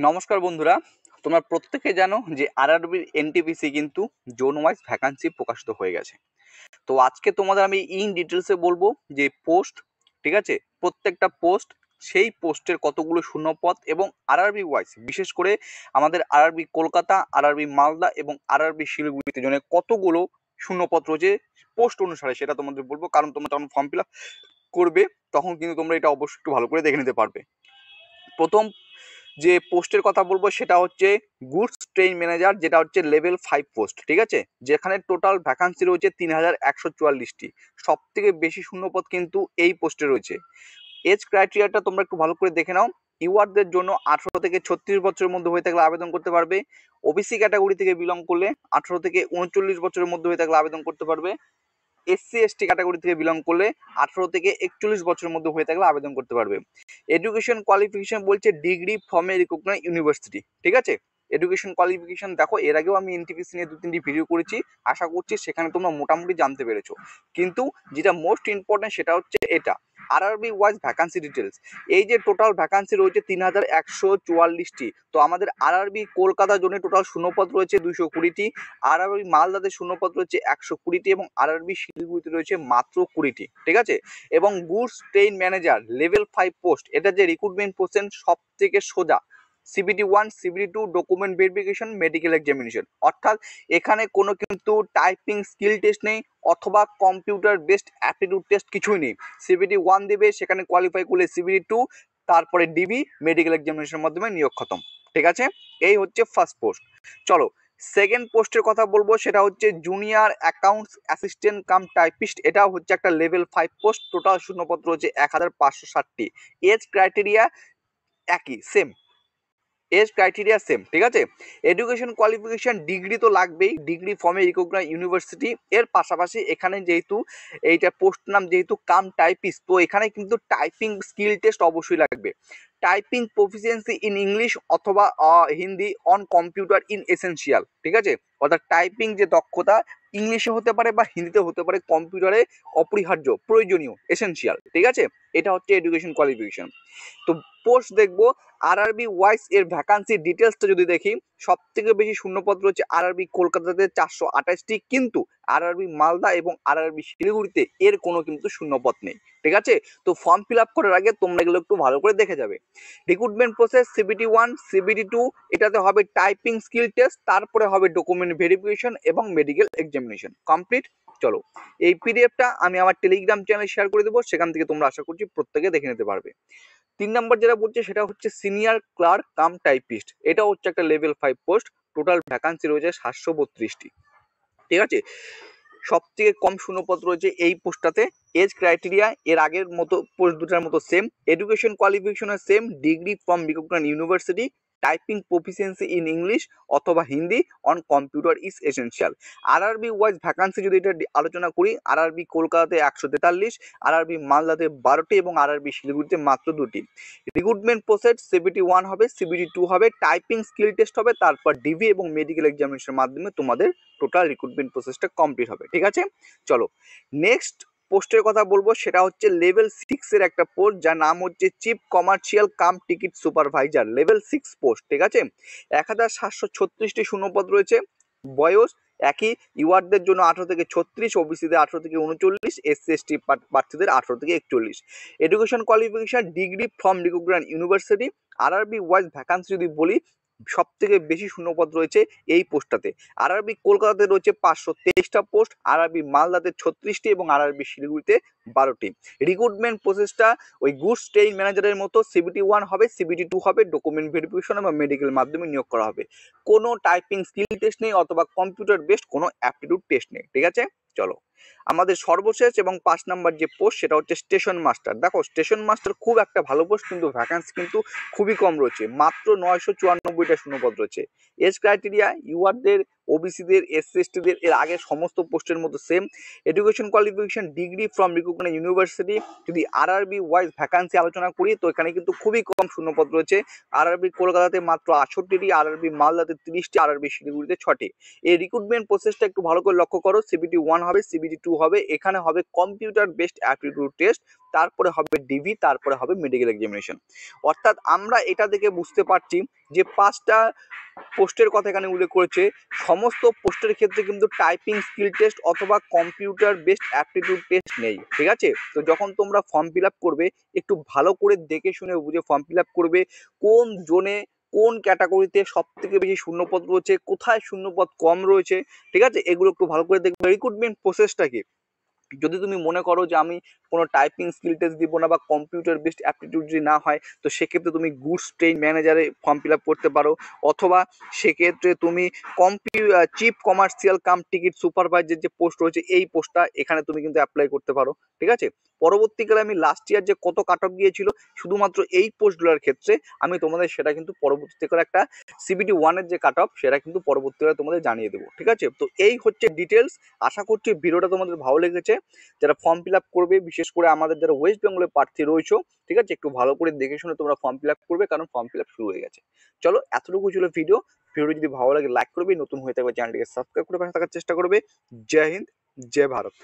নমস্কার বন্ধুরা, তোমরা প্রত্যেকে জানো যে আরআরবির এনটিপিসি কিন্তু জোন ওয়াইজ ভ্যাকান্সি প্রকাশিত হয়ে গেছে। তো আজকে তোমাদের আমি ইন ডিটেলসে বলবো যে পোস্ট, ঠিক আছে, প্রত্যেকটা পোস্ট, সেই পোস্টের কতগুলো শূন্যপদ এবং আরআরবি ওয়াইজ বিশেষ করে আমাদের আরআরবি কলকাতা, আরআরবি মালদা এবং আরআরবি শিলিগুড়িতে জন্য কতগুলো শূন্যপদ রয়েছে পোস্ট অনুসারে সেটা তোমাদের বলবো, কারণ তোমরা যখন ফর্ম ফিল আপ করবে তখন কিন্তু তোমরা এটা অবশ্যই একটু ভালো করে দেখে নিতে পারবে। প্রথম যে পোস্টের কথা বলবো সেটা হচ্ছে গুডস ট্রেন ম্যানেজার, যেটা হচ্ছে লেভেল 5 পোস্ট, ঠিক আছে, যেখানে টোটাল ভ্যাকান্সি রয়েছে 3144টি। সব থেকে বেশি শূন্যপদ কিন্তু এই পোস্টে রয়েছে। এজ ক্রাইটেরিয়াটা তোমরা একটু ভালো করে দেখে নাও। ইউআরদের জন্য 18 থেকে 36 বছরের মধ্যে হয়ে থাকলে আবেদন করতে পারবে। ওবিসি ক্যাটাগরি থেকে বিলং করলে 18 থেকে 39 বছরের মধ্যে হয়ে থাকলে আবেদন করতে পারবে। এসসি এসটি ক্যাটাগরি থেকে বিলং করলে 18 থেকে 41 বছরের মধ্যে হয়ে থাকলে আবেদন করতে পারবে। এডুকেশন কোয়ালিফিকেশন বলছে degree from a recognised university, ঠিক আছে। এডুকেশন কোয়ালিফিকেশন দেখো, এর আগেও আমি এনটিপিসি নিয়ে 2-3টি ভিডিও করেছি, আশা করছি সেখানে তোমরা মোটামুটি জানতে পেরেছো। কিন্তু যেটা মোস্ট ইম্পর্টেন্ট সেটা হচ্ছে এটা আরআরবি ওয়াইজ ভ্যাকান্সি ডিটেলস। এই যে টোটাল ভ্যাকান্সি রয়েছে 3144টি, তো আমাদের আরআরবি কলকাতার জন্য টোটাল শূন্যপদ রয়েছে 220টি, আরআরবি মালদাতে শূন্যপদ রয়েছে 120টি এবং আরআরবি শিলিগুড়িতে রয়েছে মাত্র 20টি, ঠিক আছে। এবং goods train manager level 5 post, এটা যে রিক্রুটমেন্ট প্রসেস সব থেকে সোজা। CBT1, CBT2 document verification, medical examination, অর্থাৎ এখানে কোনো কিন্তু টাইপিং স্কিল টেস্ট নেই অথবা কম্পিউটার বেসড অ্যাপটিটিউড টেস্ট কিছুই নেই। CBT1 দেবে, সেখানে কোয়ালিফাই করলে CBT2, তারপরে ডিবি মেডিকেল এক্সামিনেশনের মাধ্যমে নিয়োগ খতম, ঠিক আছে। এই হচ্ছে ফার্স্ট পোস্ট। চলো সেকেন্ড পোস্টের কথা বলবো, সেটা হচ্ছে junior accounts assistant cum typist. এটাও হচ্ছে একটা লেভেল 5 পোস্ট, টোটাল শূন্যপত্র হচ্ছে 1560টি। এজ ক্রাইটেরিয়া একই, সেম, এজ ক্রাইটেরিয়া সেম, ঠিক আছে। এডুকেশন কোয়ালিফিকেশন ডিগ্রি তো লাগবেই, ডিগ্রি ফর্মে রিকগনাইজ ইউনিভার্সিটি। এর পাশাপাশি এখানে যেহেতু এইটা পোস্ট নাম যেহেতু কাম টাইপিস্ট, তো এখানে কিন্তু টাইপিং স্কিল টেস্ট অবশ্যই লাগবে। টাইপিং প্রফিসিয়েন্সি ইন ইংলিশ অথবা Hindi on computer in essential, ঠিক আছে। অর্থাৎ টাইপিং যে দক্ষতা ইংলিশে হতে পারে বা হিন্দিতে হতে পারে, কম্পিউটারে অপরিহার্য, প্রয়োজনীয়, এসেনশিয়াল, ঠিক আছে। এটা হচ্ছে এডুকেশন কোয়ালিফিকেশন। তো পোস্ট দেখবো আরআরবি ওয়াইজ এর ভ্যাকান্সি ডিটেলসটা যদি দেখি, সব থেকে বেশি শূন্যপদ রয়েছে আরআরবি কলকাতাতে 428টি, কিন্তু আরআরবি মালদা এবং আরআরবি শিলিগুড়িতে এর কোনো কিন্তু শূন্যপদ নেই, ঠিক আছে। তো ফর্ম ফিল আপ করার আগে তোমরা এগুলো একটু ভালো করে দেখে যাবে। রিক্রুটমেন্ট প্রসেস CBT1, CBT2, এটাতে হবে টাইপিং স্কিল টেস্ট, তারপরে হবে ডকুমেন্ট ভেরিফিকেশন এবং মেডিকেল এক্সামিনেশন কমপ্লিট। চলো এই পিডিএফটা আমি আমার টেলিগ্রাম চ্যানেলে শেয়ার করে দেবো, সেখান থেকে তোমরা আশা করছি প্রত্যেকে দেখে নিতে পারবে। 3 নম্বর যেটা বলছে সেটা হচ্ছে সিনিয়র ক্লার্ক কাম টাইপিস্ট। এটা হচ্ছে একটা লেভেল 5 পোস্ট, টোটাল ভ্যাকান্সি রয়েছে 732টি, ঠিক আছে। সব থেকে কম শূন্যপদ রয়েছে এই পোস্টটাতে। এজ ক্রাইটেরিয়া এর আগের মতো পোস্ট দুটার মতো সেম, এডুকেশন কোয়ালিফিকেশনের same, degree from recognised university, typing proficiency in English অথবা Hindi on computer is essential. RRB wise vacancy যদি এটা আলোচনা করি, আরআরবি কলকাতাতে 143, আরআরবি মালদাতে 12টি এবং আরআরবি শিলিগুড়িতে মাত্র 2টি। রিক্রুটমেন্ট প্রসেস CBT1 হবে, CBT2 হবে, টাইপিং স্কিল টেস্ট হবে, তারপর ডিভি এবং মেডিকেল এক্সামিনেশনের মাধ্যমে তোমাদের টোটাল রিক্রুটমেন্ট প্রসেসটা কমপ্লিট হবে, ঠিক আছে। চলো নেক্সট পোস্টের কথা বলবো, সেটা হচ্ছে লেভেল 6 এর একটা পোস্ট, যার নাম হচ্ছে chief commercial cum ticket supervisor, level 6 post, ঠিক আছে। 1736টি শূন্যপদ রয়েছে। বয়স একই, ইউআরদের জন্য 18 থেকে 36, ওবিসিদের 18 থেকে 39, এসসি এসটি প্রার্থীদের 18 থেকে 41। Education qualification degree from recognised university. RRB wise vacancy যদি বলি, সব থেকে বেশি শূন্যপদ রয়েছে এই পোস্টটাতে। আরআরবি কলকাতাতে রয়েছে 523টা পোস্ট, আরআরবি মালদাতে 36টি এবং আরআরবি শিলিগুড়িতে 12টি। রিক্রুটমেন্ট প্রসেসটা ওই গুডস ট্রেন ম্যানেজারের মতো, CBT1 হবে, CBT2 হবে, ডকুমেন্ট ভেরিফিকেশন এবং মেডিকেল মাধ্যমে নিয়োগ করা হবে। কোনো টাইপিং স্কিল টেস্ট নেই অথবা কম্পিউটার বেসড কোনো অ্যাপটিটিউড টেস্ট নেই, ঠিক আছে। চলো আমাদের সর্বশেষ এবং 5 নাম্বার যে পোস্ট সেটা হচ্ছে স্টেশন মাস্টার। দেখো স্টেশন মাস্টার খুব একটা ভালো পোস্ট, কিন্তু ভ্যাকান্সি কিন্তু খুবই কম রয়েছে, মাত্র 994টা শূন্যপদ রয়েছে। এজ ক্রাইটেরিয়া ইউআরদের, ওবিসিদের, এসসি এসটিদের এর আগে সমস্ত পোস্টের মতো same. Education qualification degree from recognised university. যদি আরআরবি ওয়াইজ ভ্যাকান্সি আলোচনা করি, তো এখানে কিন্তু খুবই কম শূন্যপদ রয়েছে। আরআরবি কলকাতাতে মাত্র 68টি, আরআরবি মালদাতে 30টি, আরআরবি শিলিগুড়িতে 6টি। এই রিক্রুটমেন্ট প্রসেসটা একটু ভালো করে লক্ষ্য করো, CBT1 হবে, CBT2 CBT-2 হবে, এখানে হবে কম্পিউটার বেসড অ্যাপটিটিউড টেস্ট, তারপরে হবে ডিভি, তারপরে হবে মেডিকেল এক্সামিনেশন। অর্থাৎ আমরা এটা দেখে বুঝতে পারছি যে 5টা পোস্টের কথা এখানে উল্লেখ করেছে, সমস্ত পোস্টের ক্ষেত্রে কিন্তু টাইপিং স্কিল টেস্ট অথবা কম্পিউটার বেসড অ্যাপটিটিউড টেস্ট নেই, ঠিক আছে? তো যখন তোমরা ফর্ম ফিল আপ করবে একটু ভালো করে দেখে শুনে বুঝে ফর্ম ফিল আপ করবে, কোন জোনে কোন ক্যাটাগরিতে সব থেকে বেশি শূন্যপদ রয়েছে, কোথায় শূন্যপদ কম রয়েছে, ঠিক আছে? এগুলো একটু ভালো করে দেখবে। রিক্রুটমেন্ট প্রসেসটা কি, যদি তুমি মনে করো যে আমি কোনো টাইপিং স্কিল টেস্ট দিব না বা কম্পিউটার বেসড অ্যাপটিটিউড যদি না হয়, তো সেক্ষেত্রে তুমি গুডস ট্রেন ম্যানেজারে ফর্ম ফিল আপ করতে পারো, অথবা সেক্ষেত্রে তুমি chief commercial cum ticket supervisor যে পোস্ট রয়েছে এই পোস্টটা এখানে তুমি কিন্তু অ্যাপ্লাই করতে পারো, ঠিক আছে? পরবর্তীকালে আমি লাস্ট ইয়ার যে কত কাট অফ গিয়েছিল শুধুমাত্র এই পোস্টগুলোর ক্ষেত্রে আমি তোমাদের সেটা কিন্তু পরবর্তীকালে একটা CBT-1 এর যে কাট অফ সেটা কিন্তু পরবর্তীকালে তোমাদের জানিয়ে দেবো, ঠিক আছে? তো এই হচ্ছে ডিটেলস। আশা করছি ভিডিওটা তোমাদের ভালো লেগেছে। যারা ফর্ম ফিল আপ করবে, বিশেষ করে আমাদের যারা ওয়েস্ট বেঙ্গলের প্রার্থী রয়েছে, ঠিক আছে, একটু ভালো করে দেখে শুনে তোমরা ফর্ম ফিল আপ করবে, কারণ ফর্ম ফিল আপ শুরু হয়ে গেছে। চলো, এতটুকু ছিল ভিডিও। ভিডিও যদি ভালো লাগে লাইক করবে, নতুন হয়ে থাকবে চ্যানেলটিকে সাবস্ক্রাইব করে পাশে থাকার চেষ্টা করবে। জয় হিন্দ, জয় ভারত।